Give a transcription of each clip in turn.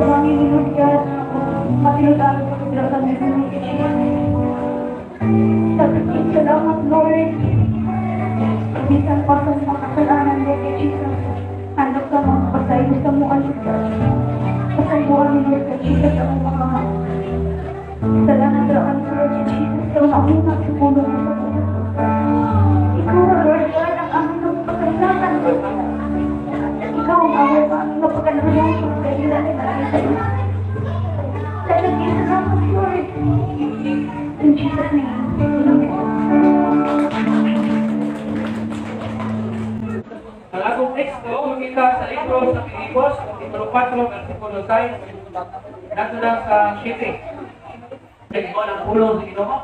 Tumangin ni Lord God, matinutalo ko sa bilasan ni Lord Jesus. Salamat, Lord. Bisan pa sa mga kasalanan, Lord Jesus. Handog sa mga pasayo sa mga Lord God. Pasayuan ni Lord God Jesus ang mga salamat rakan Lord Jesus. Sa mauna sa puno mo sa puno. Ikaw, Lord God, ang aming pagkailangan, Lord God. Ikaw ang aming pagkailangan sa kailangan ni Lord Jesus. Salamat, Lord. In Jesus' name, amen. Ang atong teksto, makita sa libro sa Pilipos, Kapitulo 4, versikulo 6, nato na sa 7. Teksto ng pulong sa Ginoo.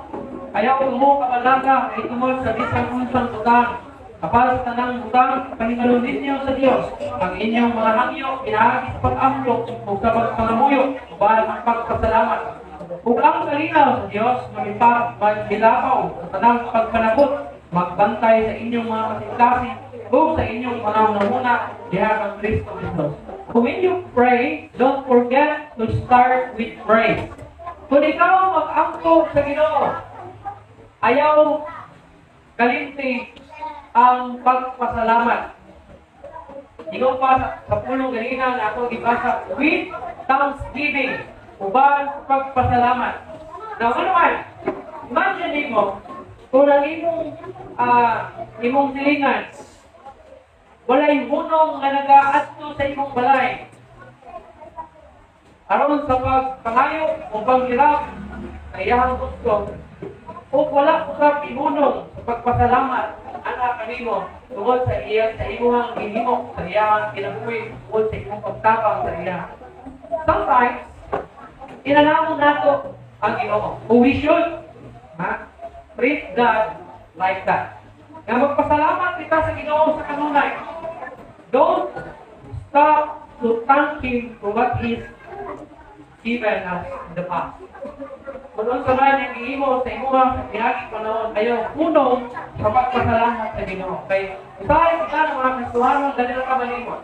Ayaw mo kapalaga ay tungod sa bisan unsang butang. Kapal sa tanang butang, pahingalon ninyo sa Dios. Ang inyong mga hangyo, pinaagi sa pag-amlok o sa pagpangamuyo, bahal ang pagpasalamat. Kung ang kalinaw sa Dios, maghilapaw sa tanang pagpanabot, magbantay sa inyong mga kasiklasi, o sa inyong panahon-muna, diha kang Kristo Jesus. Kung you pray, don't forget to start with praise. Kung ikaw mag-angkop sa Ginoo, ayaw kalimti ang pagpasalamat. Ikaw pa sa pulong ganina na ako ibasa with thanksgiving, uban pagpasalamat. Now, ano man, imagine mo, kung ang imong silingan, walay hunong nga nag-aadto sa imong balay. Aron sa pagpangayo o panghirap sa iyang gusto, o wala ko sa pinunong sa pagpasalamat, anak kanimo, tungod sa imong gihimo, sa iyang kinabuhi, tungod sa imong pagtapang sa iya. Sometimes, inanamon nato ang Ginoo. We should treat God like that. Nga magpasalamat kita sa Ginoo sa kanunay. Don't stop to thank Him for what He's given us in the past. Kung sa man yung gihimo sa imong pinagi panahon, ayaw punong sa pagpasalamat sa Ginoo. Kay usahay kita ng mga Kristohanon, dali lang ka malimot.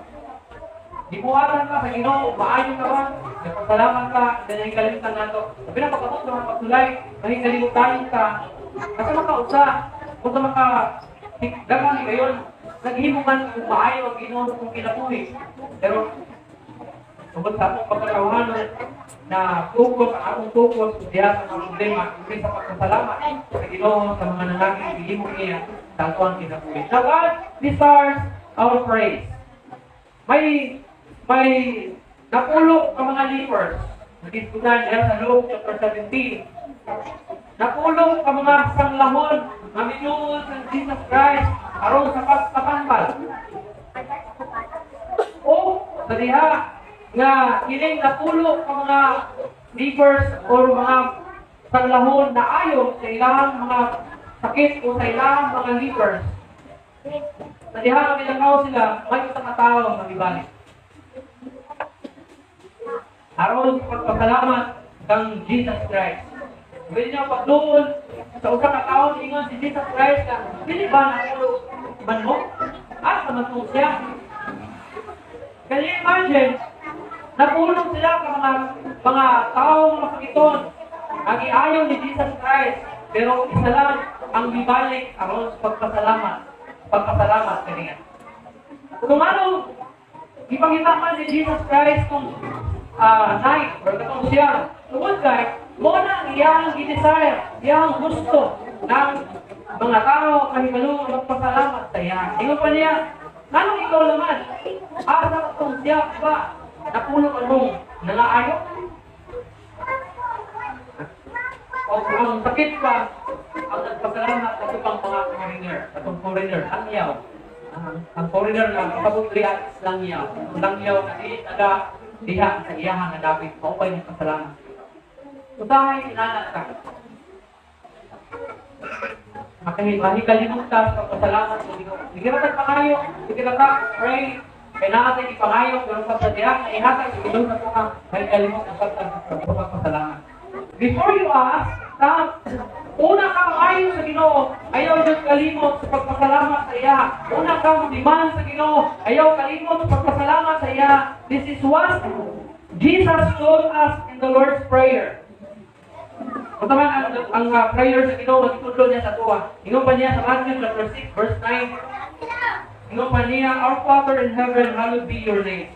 Dibuhatan ka sa Ginoo, maayo ka ba? Nagpasalamat ka, dali yung kalimutan nato. Sabi na pagkakot ng mga pagtulay, mahingalimutan ka. Kasi makausa, kung sa dagang ngayon, naghimuman kung maayo ang Ginoo sa kong kinabuhi. Pero, tungkol sa akong pagkakawahanon na focus, ang akong focus, diya sa mga problema, hindi sa pagkasalamat sa Ginoo, sa mga nanaging gihimong niya sa akong kinabuhi. Now, God deserves our praise. May napulo ang mga lepers. Nagisunan diya sa Luke chapter 17. Napulo ang mga sanglahon na minuod ng Jesus Christ aron sa pagpapambal. O sa diha nga kining napulo ang mga lepers o mga sanglahon na ayon sa ilang mga sakit o sa ilang mga lepers. Sa diha nga milakaw sila, may isang katao nga ibalik. Aron sa pagpasalamat kang Jesus Christ. Pwede niyo pagdoon sa usa ka taon ingon si Jesus Christ na dili ba napulo man mo? Sa matulog siya. Can you imagine? Napulong sila ka mga taong masakiton. Ang iayon ni Jesus Christ. Pero isa lang ang bibalik aron sa pagpasalamat. Pagpasalamat kaniya. Kung ano, ipangitaman ni Jesus Christ kung night or katong siya. Tungod kay, mo na ang iyang i-desire, iyang gusto ng mga tao kahimalong magpasalamat sa iya. Ingon pa niya, anong ikaw naman? Asa katong siya ba? Napulong anong nangaayo? O ang sakit pa, ang nagpasalamat sa ibang mga foreigner, ang yaw. Ang foreigner na kabutriats lang yaw. Lang yaw na taga diha sa iyahang na dapat maupay ng pasalamat. Usahay, inanak ka. Mahikalimutan sa pasalamat sa Ginoo. Sige na tayo pangayo, sige na tayo, pray. Kaya natin ipangayo, pero sa diha, ihatag sa Ginoo na ito ka, mahikalimutan sa pasalamat. Before you ask, una kang ayo sa Ginoo, ayaw yung kalimot sa pagpasalamat sa iya. Una kang demand sa Ginoo, ayaw kalimot sa pagpasalamat sa iya. This is what Jesus told us in the Lord's Prayer. Kung naman ang prayer sa Ginoo, magtutulog niya sa tuwa. Ingon pa niya sa Matthew chapter 6, verse 9. Ingon pa niya, Our Father in heaven, hallowed be your name.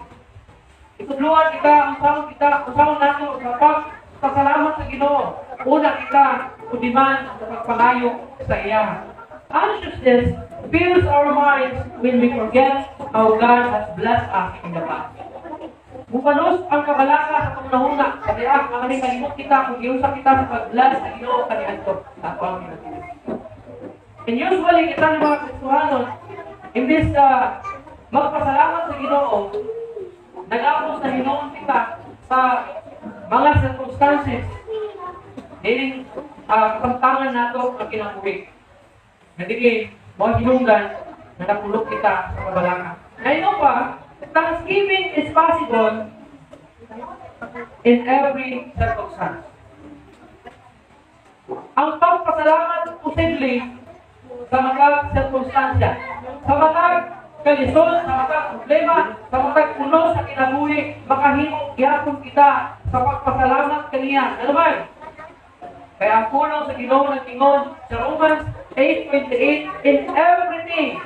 Itudluan kita, ang sawang nato, sa pagpasalamat sa Ginoo. Una kita, kudiman sa pagpangayo sa iya. Anxiousness fills our minds when we forget how God has blessed us in the past. Bupanos ang kabalaka sa pangunahuna, kasi ang kalimot kita kung giusa kita sa pag-bless sa Ginoo kaniadto sa atong ginatili. And usually kita ng mga Kristohanon, imbes magpasalamat sa Ginoo, nag-apos sa Ginoon kita sa mga circumstances, dining kasamtangan nato ang kinabuhi. Nandili, mga hinunggan na napulog kita sa kabalaka. Ngayon pa, Thanksgiving is possible in every circumstance. Ang pagpasalamat posible sa mga circumstansya, sa mga kalisod, sa mga problema, sa mga kuno sa kinabuhi, makahimong gyapon kita sa pagpasalamat kaniya. Ano ba? Kaya ang puno sa Ginoo nag-ingon sa Romans 8:28, in everything.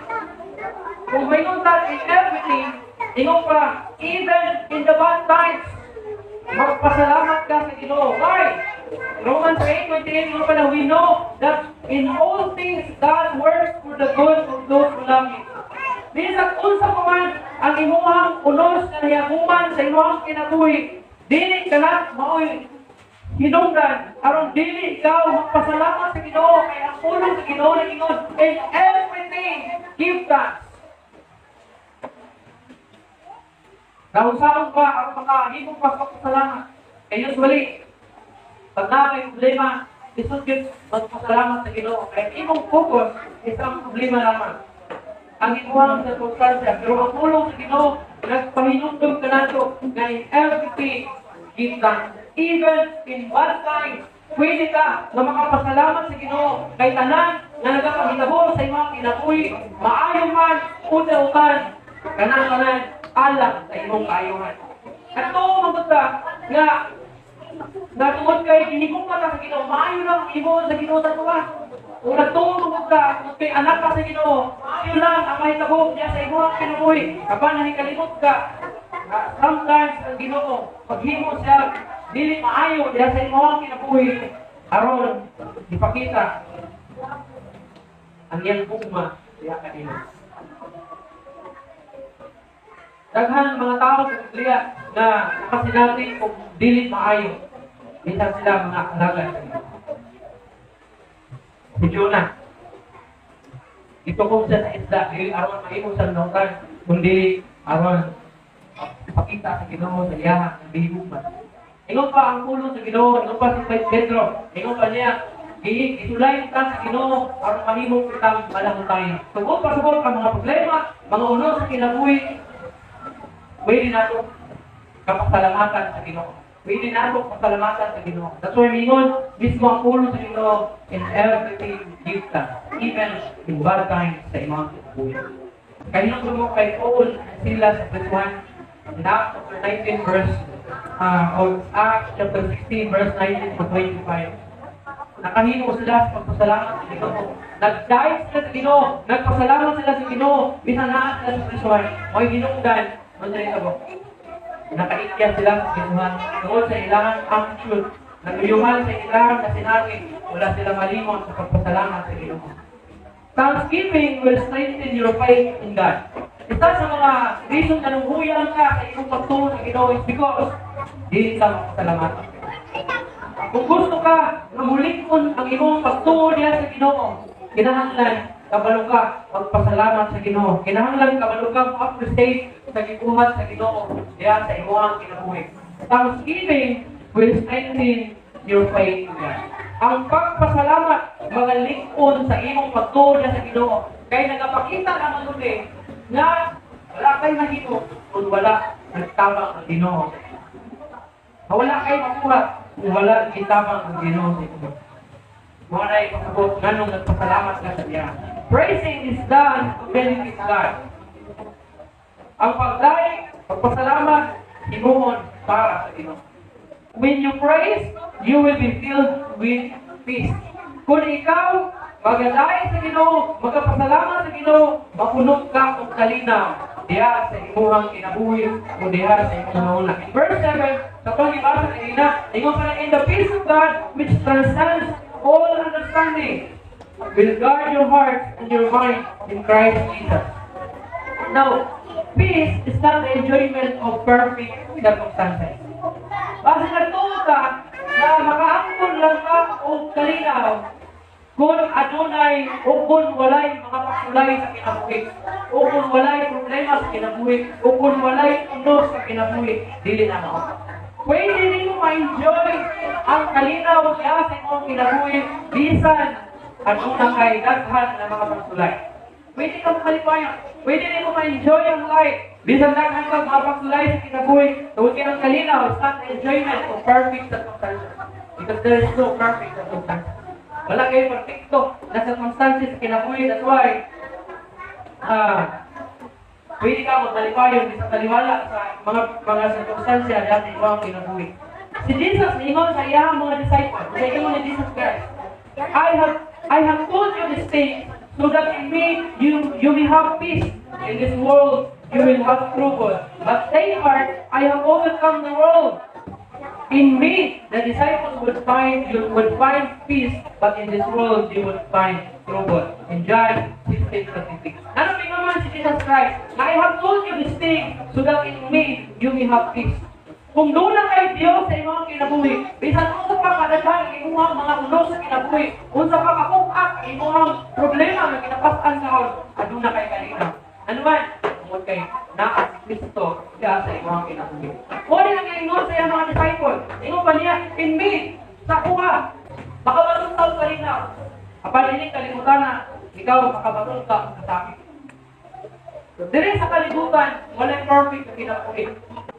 Kung mayroon tayo in everything, ingon pa, even in the bad times, magpasalamat ka sa Ginoo. Why? Romans 8:28, ingon pa na, we know that in all things God works for the good of those who love Him. Bisan unsa pa man ang imuhang unos na nahiaguman sa imuhang kinabuhi, dili ka na maoy hinungdan, aron dili ikaw magpasalamat sa Ginoo, kaya ang unang sa Ginoo na ingon, in everything, give thanks. Nausaon pa ang makahimong pasalamat. Kaya usually, pag na may problema, isugit magpasalamat sa Ginoo. Kaya imong focus, isang problema lamang. Ang imuhang circumstansya. Pero ang tulong sa Ginoo, nagpahinundog ka nato na in everything, give thanks. Even in bad times, pwede ka na makapasalamat sa Ginoo. Kay tanan na nagkakahitabo sa imong kinabuhi, maayo man, uta-utan, kanang-kanan, alam sa imong kaayuhan. At ito, magpunta, nga tungod kay hinigong ka sa Ginoo, maayo lang imo sa Ginoo sa tuwa. Kung nagtulog ka, kung kay anak ka sa Ginoo, maayo lang ang mahitabo niya sa imong kinabuhi. Kapag nahikalimot ka, sometimes ang Ginoo, paghimo siya, dili maayo diya sa imong kinabuhi, aron ipakita ang iyang bugma diya kanino. Daghan mga tao sa Biblia na sinabi kung dili maayo, minsan sila mga alagad. Si Jonah, ito kung sa isla, dili aron mahimo sa nautan, kung dili aron ipakita sa Ginoo sa iyaha ng bihuman. Ingon pa ang pulong sa Ginoo, ingon pa si Pedro, ingon pa niya, isulay ka sa Ginoo aron mahimo kitang malamutan. Tungkol pa ang mga problema, mga uno sa kinabuhi, pwede nato kapasalamatan sa Ginoo. Pwede nato kapasalamatan sa Ginoo. That's why mingon, mismo ang pulo sa Ginoo, in everything give thanks, even in bad times sa imong kinabuhi. Kaya nung kay Paul sila sa verse 1, in Acts chapter 19 verse of Acts chapter 16 verse 19 to 25. Nakahimo sila sa pagpasalamat sa Ginoo. Nag-dive sila sa Ginoo, nagpasalamat sila sa Ginoo, bisan na sila sa verse 1. Mo'y hinungdan, nakaikya sila sa Ginoo tungkol sa ilang attitude, naguyuhan sa ilang na sinabi, wala silang malimot sa pagpasalamat sa Ginoo. Thanksgiving will strengthen your faith in God. Isa sa mga reason na nunghuyan ka sa iyong pagtulong sa Ginoo is because hindi ka magpasalamat. Kung gusto ka na mulikon ang iyong pagtulong niya sa Ginoo, kinahanglan kabalo ka magpasalamat sa Ginoo. Kinahanglan kabalo ka mag-appreciate sa gikuhat sa Ginoo diya sa imong kinabuhi. Thanksgiving will strengthen your faith in God. Ang pagpasalamat magalikon sa imong pagtuo sa Ginoo. Kay nagapakita naman uli na wala kay mahimo kung wala nagtabang ang Ginoo. Wala kay makuha kung wala gitabang ang Ginoo sa inyo. Wala ay pasabot nganong nagpasalamat ka sa Diya. Praising is done to benefit God. Ang pagdai, pagpasalamat, himuon para sa Ginoo. When you praise, you will be filled with peace. Kung ikaw magalay sa Ginoo, magpasalamat sa Ginoo, mapuno ka og kalinaw diha sa imong kinabuhi o diha sa imong una. In verse 7, sa pagbasa kanina, ingon pa in the peace of God which transcends all understanding will guard your heart and your mind in Christ Jesus. Now, peace is not the enjoyment of perfect circumstances. Basta nagtuo ka na makaangkon lang ka o kalinaw kung adunay o kung walay mga pasulay sa kinabuhi o kung walay problema sa kinabuhi o kung walay unos sa kinabuhi, dili na mo. Pwede rin mo ma-enjoy ang kalinaw niya sa imong kinabuhi bisan aduna kay daghan na mga pasulay. Pwede ka makalipayan. Pwede rin mo ma-enjoy ang life. Bisan daghan ka mga pasulay sa kinabuhi, tungkol ka ng kalinaw, it's not the enjoyment of perfect circumstances. Because there is no perfect circumstances. Wala kayo perfecto na circumstances sa kinabuhi. That's why, pwede ka magmalipayon sa kaliwala sa mga circumstances na dati ibang kinabuhi. Si Jesus, ingon sa iyang mga disciples, sa ingon ni Jesus Christ, I have told you this thing so that in me you may have peace. In this world you will have trouble. But take heart, I have overcome the world. In me, the disciples would find peace, but in this world you would find trouble. In John 16:36. Ano naman si Jesus Christ? I have told you this thing so that in me you may have peace. Kung doon na kayo Diyos sa imong kinabuhi, bisan unsa pa kadaghan ang imong mga unos sa kinabuhi, unsa pa kakukak ang imong problema na kinapas-an karon, aduna kay kalinaw. Ano man? Tungod kay naa si Kristo siya sa imong kinabuhi. Wala nang ingon sa iyang mga disciple. Ingon pa niya, in me, sa kuha, makabatong taon kalinaw. Apan ini kalimutan na, ikaw makabatong ka sa akin. Dire sa kalibutan, wala perfect na kinabuhi.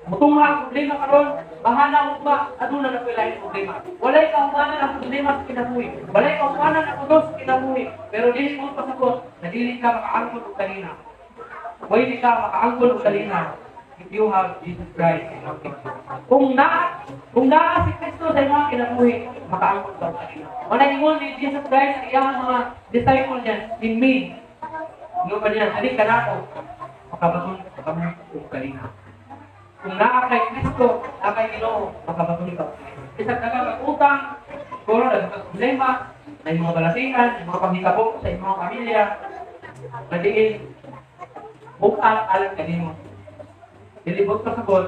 Mutunga ang problema karon, bahana mo ba, aduna na pala yung problema. Walay kaumanan ang problema sa kinabuhi. Walay kaumanan ang unos sa kinabuhi. Pero dili mo pasabot, na dili ka makaangkon o kalina. Pwede ka makaangkon o kalina if you have Jesus Christ in your picture. Kung na si Kristo sa mga kinabuhi, makaangkon ka o kalina. Wala ingon ni Jesus Christ sa iyang mga disciple niya, in me. Ingon pa niya, halik ka na ako, makabaton o kalina. Kung naa kay Kristo, naa kay Ginoo, makabatuli ka. Isang nagkakutang, siguro nagkakaproblema, na yung mga balasingan, yung mga pagkikabok sa mga pamilya, madiin, bukaan alam ka din mo. Dilibot ka sabot,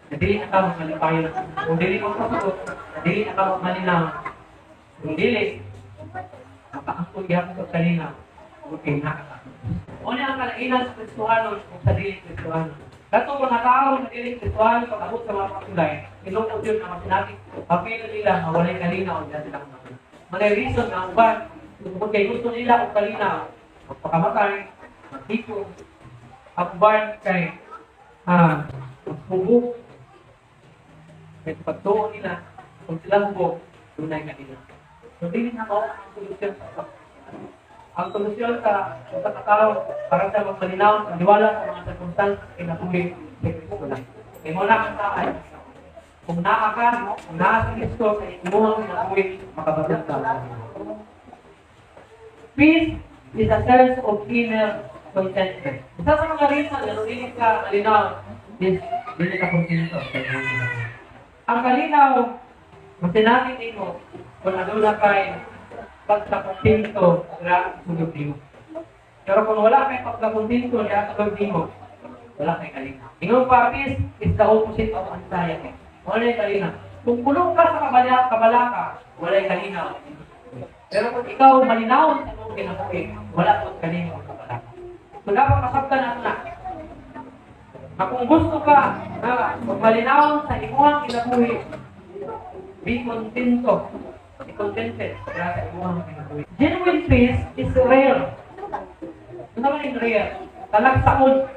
nadili na ka magmalipayon. Kung dili mo ka sabot, nadili na ka magmalinaw. Kung dili, makaangkong gihapon ka kanina, okay na ka. Una ang kalainan sa Kristohanon kung sa dili Kristohanon. Kato kung nakao na diling Kristohanon pag-abot sa mga pakulay, inukod yun na masinatik, papilo nila na walay kalina o dyan silang mga. Mga reason na ang uban, kung kay gusto nila o kalina, magpakamatay, magtipon, ang uban kay magpubok, kay pagtuon nila, kung sila hubog, tunay kalina. So, hindi na ako ang solusyon sa ang solusyon sa tao para sa magmalinaw, maniwala sa mga circumstances kinabuhi kay Kristo lang. Kaya muna kang taay. Kung naa ka, kung naa si Kristo sa imong kinabuhi, makabatid ka. Peace is a sense of inner contentment. Isa sa mga reason na hindi ka malinaw is hindi ka kontento. Ang kalinaw, masinabi nito kung aduna kay pagkakontento na sugod mo. Pero kung wala kay pagkakontento na sugod mo, wala kay kalina. Ingon pa, peace is the opposite of anxiety. Wala yung kalina. Kung kulong ka sa kabalaka, wala yung kalina. Pero kung ikaw malinaw sa mong kinabuhi, wala kong kalina o kabalaka. So dapat masabtan na na. Kung gusto ka na malinaw sa imuhang kinabuhi, be contento. Contented. Genuine peace is rare. Ano naman yung rare? Talagsaon.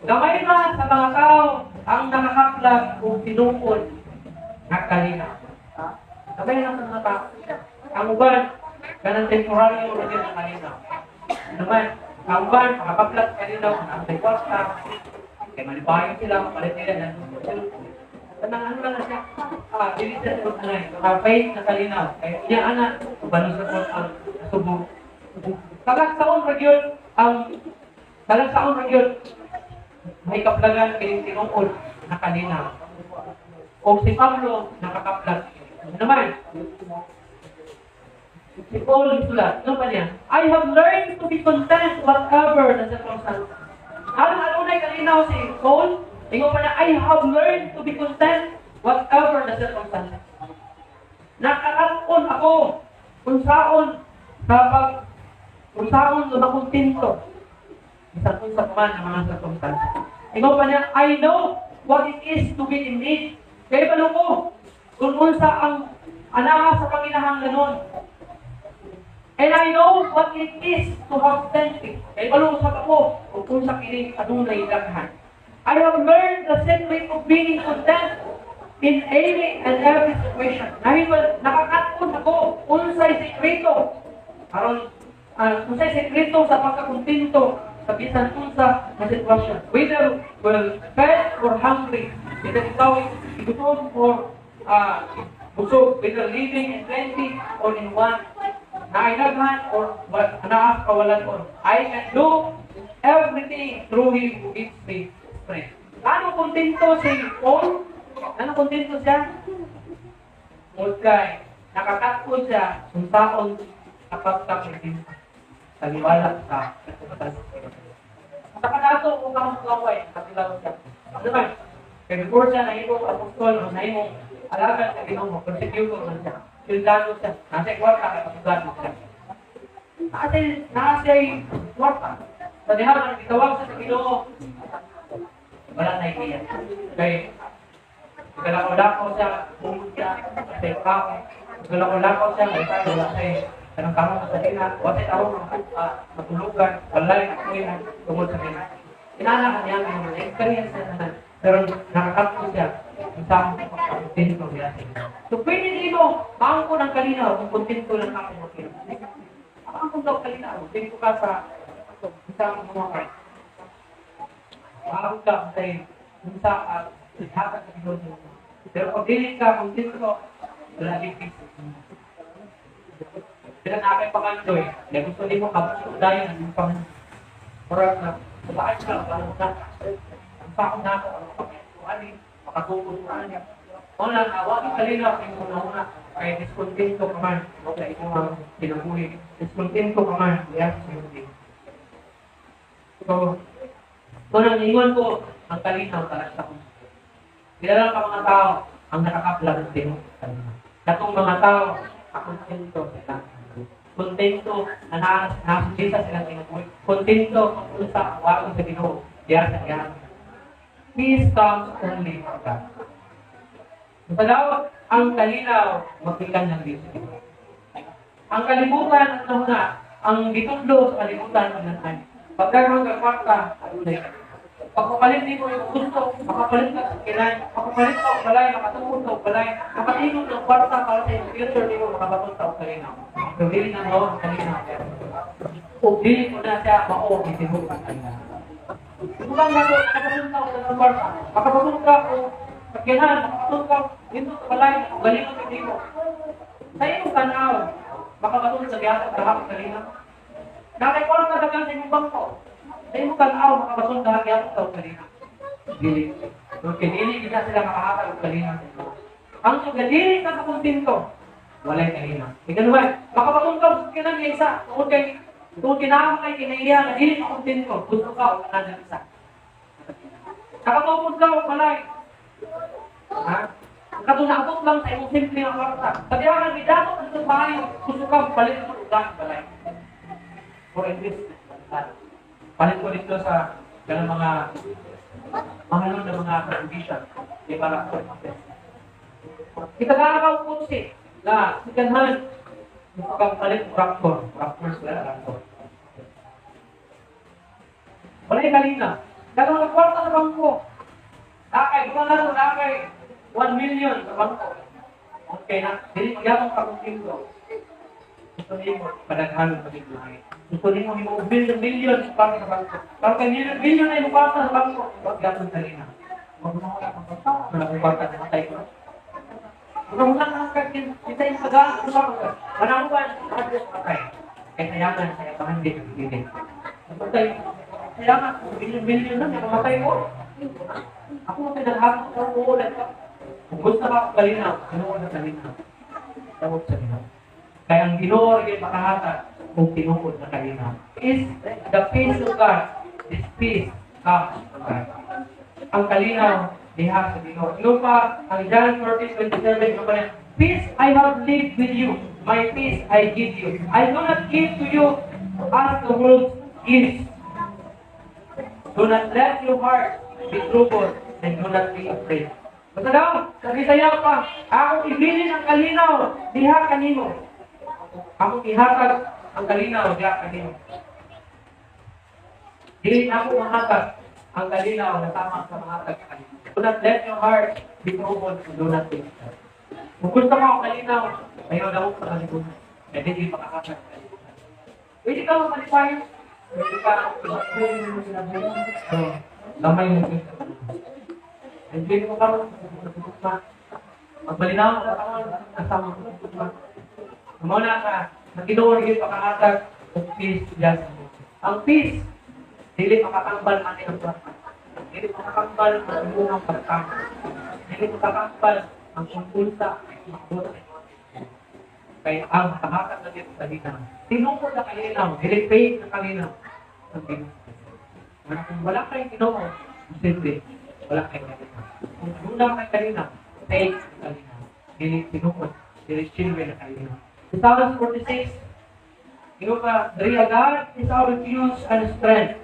Gamay na sa mga tao ang nakakaplag o pinukod na kalina. Gamay na sa mga tao. Ang uban, ganang temporary o rin ang kalina. Naman, ang uban, makakaplag kalina, ang may kwarta. Kaya malibayo sila, kapalit nila na. Tanang ano lang na siya, dilisan ko na rin. Faith na kalinaw. Kaya niya anak, kubalos sa kong ang subo. Kalang saon nagyon, kalang saon nagyon, may kaplagan kay tinungkol na kalinaw. O si Pablo, nakakaplag. Ano naman? Si Paul isulat, ano pa niya? I have learned to be content whatever the circumstances. Ano na kalinaw si Paul? Tingnan pa niya, I have learned to be content whatever the circumstances. Nakakaroon ako kung saan na kontento. Isang kung sa man ng mga circumstances. Tingnan pa niya, I know what it is to be in need. Kaya ba ko, kung unsa ang anaha sa Panginoon and I know what it is to have plenty. Kaya ba sa ako, kung sa kiling anong nailaghan. I have learned the secret of being content in any and every situation. Dahil nakakatun ako, unsay sekreto. Unsay sekreto sa pagkakontento sa bisan unsa na sitwasyon. Whether well fed or hungry. Whether ikaw igutom or busog. Whether living in plenty or in want. Nainaghan or naas kawalan or. I can do everything through Him who gives me strength. Ano kontento si Paul? Ano kontento siya? Mulkay. Nakakatkod siya kung taon kapag-kapag sa liwala sa katutan. Sa kanato kung kang kaway, katilaw siya. Ano ba? Kaya before siya na ibong apostol o na ibong alagan sa Ginoo, persecutor na siya. Sildado siya. Nasa kwarta, kapagado siya. Nasa kwarta. Sa dihaman, itawag siya sa Ginoo. Wala na ikiyan. Kaya, galako-lako siya, bumog siya, sa ikaw. Galako-lako siya, wala siya. Kanang kamang sa dina, wala tao matulugan, walay na tungkol sa dina. Inanakan niya ang mga experience na naman. Pero nakakapos siya, isang kontento niya. So pwede dito, maang ko ng kalinaw, kung kontento lang ako mag-ino. Maang ko daw kalinaw, kontento ka sa isang mga kart. Maang ka sa isa at hatag sa Pinoy. Pero pag dinig ka, kontento, wala din piso. Bila na aking pangandoy, dahil gusto din mo kapag dayan ang pangandoy. Parang na, sabaan ka, parang na, ang pakong na ako, ang pakong makatulong niya. O lang, awagin kalina, ang una-una, kaya diskontento ka man, o kaya ito ang pinabuhi. Diskontento ka man, yes, hindi. So, nang ingon ko, ang kalinaw talaga ko. Kilala ka mga tao, ang nakakaplag din. Katong mga tao, kontento sila. Kontento na nakasisa silang tinupoy. Kontento kung sa awang sa Ginoo. Diyan sa Diyan. Peace comes only from God. Sa daw, ang kalinaw, magbigan ng Diyos. Ang kalibutan, ang ditudlo sa kalibutan, pagkaroon ka kwarta, pagpapalit din mo yung gusto, makapalit ka sa kinay, makapalit ka o balay, makatungkol ka o balay, makatingog ng kwarta para sa future din mo, makabatong ka o kalinaw. So, dili na mo ang kalinaw. O dili ko na siya mao, itibok ang kalinaw. Ibang gato, makabatong ka o ng kwarta, makabatong ka o pagkinan, makabatong ka dito sa balay, galingon ka dito. Sa iyong tanaw, makabatong sa giyatag kahap ang kalinaw. Nakikwarta dagan sa inyong bangko. Dahil mo tanaw, makabasong dahagyan ko sa kalina. Dili. Okay, dili kita sila makahatag ang kalina. Ang sugadili ka sa kontento, walay kalina. Ika naman, makabasong ka sa kinang isa. Kung kinahang kay kinaiya na dili ka kontento, gusto ka o kanang isa. Nakatupod ka o kalay. Ha? Katunakot lang sa imong simple na kwarta. Sabihan, bidato ka sa bahay, gusto ka, palit mo ugang balay. For investment. Palit ko dito sa ganang mga mahalo na mga contribution di para sa investment. Kita nakakaw po na sikanhan yung palit tractor sila tractor. Walay kalina. Ganang nagkwarta sa bangko. Nakay 1 million sa bangko. Okay na, hindi magyamang kakunting ko. Gusto niyo padaghan sa bilang. Gusto niyo mo billion para sa bangko. Para kay billion na ibang sa bangko. Wag gapon kanina. Magmamala ang bangko. Wala ko bangka sa matay ko. Muna na kakin kita yung pag-aaral sa mga. Manang ba address patay. Kaya sayangan saya pangandi hindi. Patay. Sayangan billion na namatay ko. Ako ang pinaghahanap ko ulit. Kung gusto ka kalinaw, Ginoo na kalinaw. Tawag sa Ginoo. Kaya ang Ginoo ay makahatag kung tinuod na kalinaw. Is the peace of God. This peace comes from God. Ang kalinaw, diha sa Ginoo. Yung pa, ang John 14:27, yung pa niya, peace I have lived with you. My peace I give you. I do not give to you as the world gives. Do not let your heart be troubled and do not be afraid. Basta daw, sabi sa'yo pa, ako ibilin ang kalinaw, diha kanino. Ako ihatag ang kalinaw, diha kanino. Dili ako mahatag ang kalinaw na tama sa mahatag kanino. Do not let your heart be troubled and do not be afraid. Kung gusto mo ang kalinaw, ayaw daw sa kalibutan. Kaya hindi makakasag sa kalibutan. Pwede ka magpalipayan. Pwede ka lamay mo ito. Hindi mo ka magbalinaw mo kasama mo. Muna ka, naginuwag yung pakahatag ng peace dyan. Ang peace, hindi makakambal ang ilang plata. Hindi makakambal ang imungang pagkama. Hindi makakambal ang kumpulsa. Kaya ang makahatag na dito sa dito. Tinungkol na kalinaw, nilipay na kalinaw. Kung wala kayong Ginoo, simple, wala kayong kalinaw. Kung wala kayong kalinaw, faith na kalinaw. Dili tinungkol, dili children na kalinaw. 2046, Ginoo ka, God is our refuge and strength,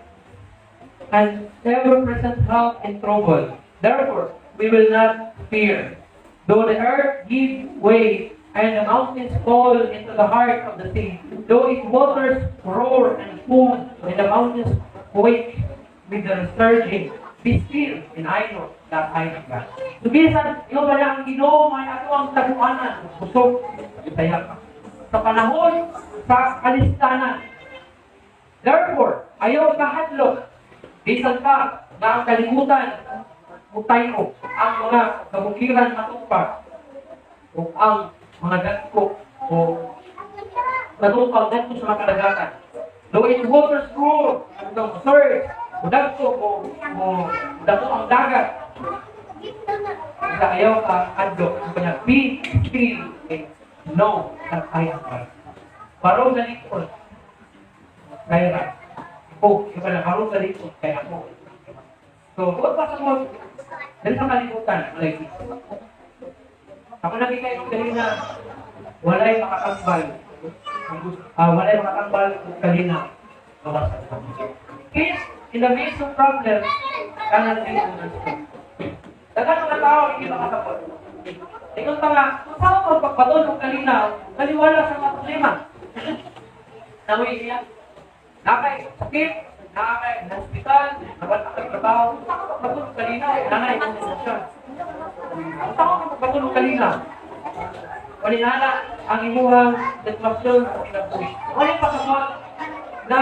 and ever-present help in trouble. Therefore, we will not fear. Though the earth give way, and the mountains fall into the heart of the sea, though its waters roar and foam, and the mountains quake with the surging, be still, and I know that I am God. So, bisan, yung ba ang Ginoo, may ato ang taguanan, busog, itaya ka. Sa panahon, sa kalistanan. Therefore, ayaw kahadlok, bisan ka, na ang kalimutan, mutayo, ang mga kabukiran matupag, o ang mga dagko, o natupag dagko sa mga kadagatan. Though it waters roar, itong surge, o dagko, o dagko ang dagat, sa ayaw ka adlok, kanya, be still, and know that I am God. Parang sa likod, kaya ako, iba na parang sa likod, kaya ako. So, huwag pa sa mga, dahil sa kalimutan, malay ako nakikita yung kanina, walay makakambal. Walay makakambal kanina. Peace in the midst of problems, cannot be understood. Dagan mga tao, hindi makakapot. Ikaw pa nga, kung saan mo pagpatulong kanina, naliwala sa mga problema. Nawi niya, nakay sakit, nakay hospital, nabat ang trabaho, pagpatulong kanina, nanay ang sitwasyon. Kung saan mo pagpatulong kanina, walinala ang imuhang sitwasyon sa kinabuhi. Waling pasamot na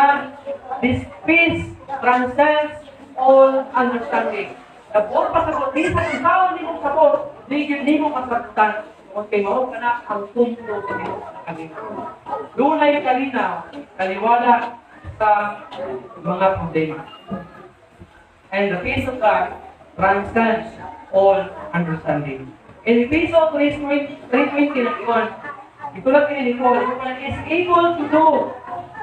this peace transcends all understanding. The buong pasamot, di sa tao hindi mong sapot, di mo masagutan kung kay mao ka na ang punto sa Ginoo na kanina. Dunay kalinaw, kaliwala sa mga problema. And the peace of God transcends all understanding. In Ephesians 3:20 na iwan, itulat ni Nicole, is able to do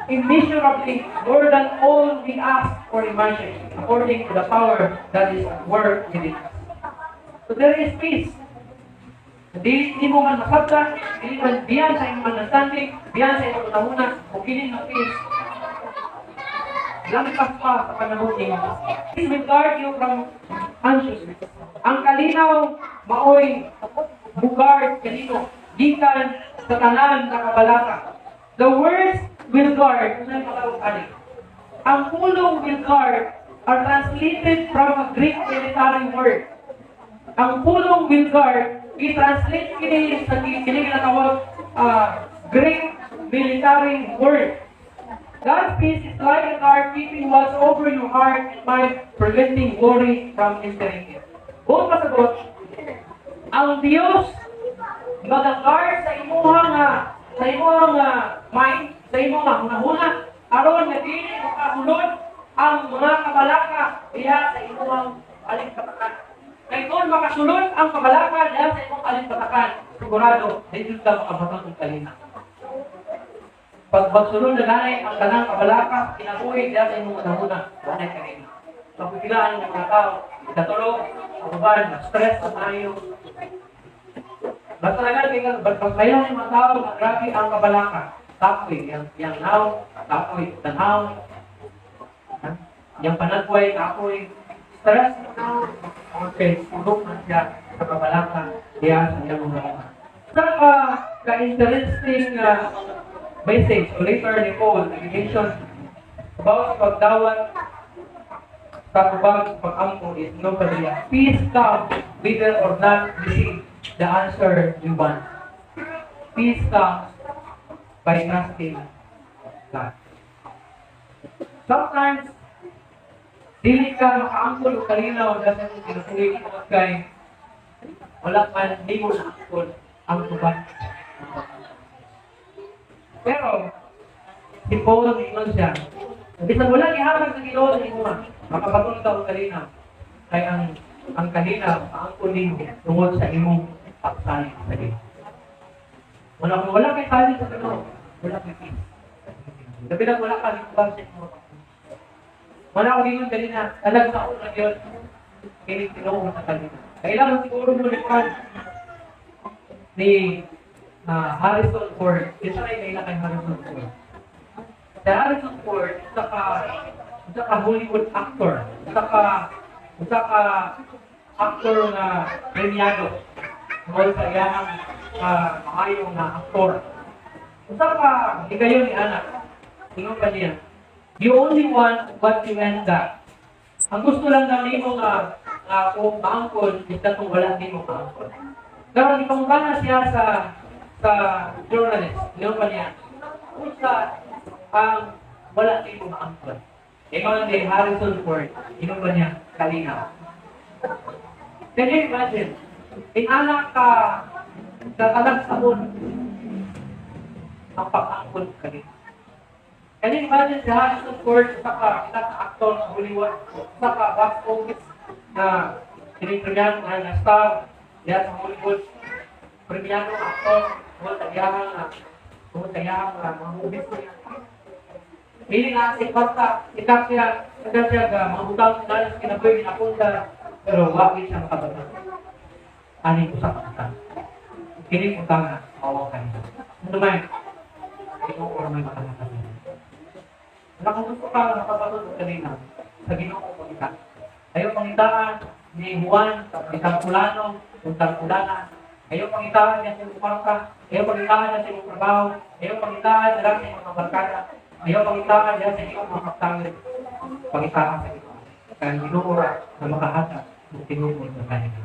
immeasurably more than all we ask or imagine, according to the power that is at work within us. So there is peace. Hindi mo man masabtan, hindi man biyan sa iyong understanding, biyan sa iyong utahuna, o kining ng peace. Lampas pa sa panahon niyo. Peace will guard you from anxiousness. Ang kalinaw, maoy, bugard, kanino, gikan sa tanan na kabalaka. The words will guard, ang pulong will guard are translated from a Greek military word. Ang pulong will guard, i-translate kini sa kini na tawag Greek military word. God's peace is like a guard keeping watch over your heart and mind, preventing worry from entering it. Kung masagot, ang Diyos mag-guard sa imuhang mind, sa imuhang hunahuna, aron na dili makasulod ang mga kabalaka diha sa imuhang alimpatakan. Kaya kung makasulod ang kabalaka diha sa imong alimpatakan, sigurado, hindi ka makabatang ng kalina. Pag magsulod na ganay ang tanang kabalaka, kinabuhi diha sa imong hunahuna, ganay kalina. Mapipilaan ng mga tao, katulog, kababan, stress sa tayo. Basta na ganyan, pagpasayaw ng mga tao, grabe ang kabalaka. Tapoy, yang naw, tapoy, tanaw. Yang panagway, tapoy. Stress, okay, tulog na siya sa kabalaka, diya sa iyang mga. Sa ka-interesting message, o later ni Paul, nag-mention about pagdawat sa kubag pag-ampo is no padilla. Peace comes whether or not receive the answer you want. Peace comes by trusting God. Sometimes, dili ka makaangkol o kalinaw dahil mo pinutuloy mo kay wala man, hindi mo naangkol ang kubag. Pero, si Paul mingon siya, bisan wala gihatag sa Ginoo sa imo, makapatulog ka og kalinaw. Kay ang kalinaw aangkol nimo tungod sa imong pagsalig sa Ginoo. Wala kay salig sa Ginoo, wala kay peace. Sabi na wala ka rin ba sa imo. Wala ko gingon kanina, talag sa una yun, kinig tinungo sa kanina. Kailangan siguro mo lipan ni Harrison Ford. Ito na yung kailangan kay Harrison Ford. Si Harrison Ford, isa ka Hollywood actor. Isa ka actor na premiado. Tungkol sa iyang maayong na aktor. Isa ka, higayon ni anak. Tingnan ka niya. You only want what you ain't got. Ang gusto lang namin mo kung maangkol, isa kung wala din mo maangkol. Pero ipangka na siya sa journalist. Tingnan ka niya. Kung sa wala din mo maangkol. Ikaw ni Harrison Ford. Tingnan ka niya. Kalinaw. Can you imagine? Inanak ka sa talag sabon ang pag-angkol kalinaw. Can you imagine si Harrison Ford sa actor sa Hollywood, sa box office na premiado na star diya sa Hollywood, premiado actor, kung tagayahang mga movies niya. Pili na si Kwarta, itak siya mga utang na sa kinabuhi napunta, pero wakil siya makabata. Ani ko sa kanta. Kini utang na, mawang kanina. Ano man? Ito ko may makalakad. Kung gusto ka nakapatulog kanina sa Ginoo pangita. Ayaw pangitaan ni Juan, pangitang Pulano, puntang Pulana. Ayaw pangitaan niya sa Pangka. Ayaw pangitaan niya sa iyong trabaho. Ayaw pangitaan niya sa iyong barkada. Ayaw pangitaan niya sa iyong mga kaptangin. Pangitaan sa iyong. Kaya Ginoo na makahata ng tinunod ng kanina.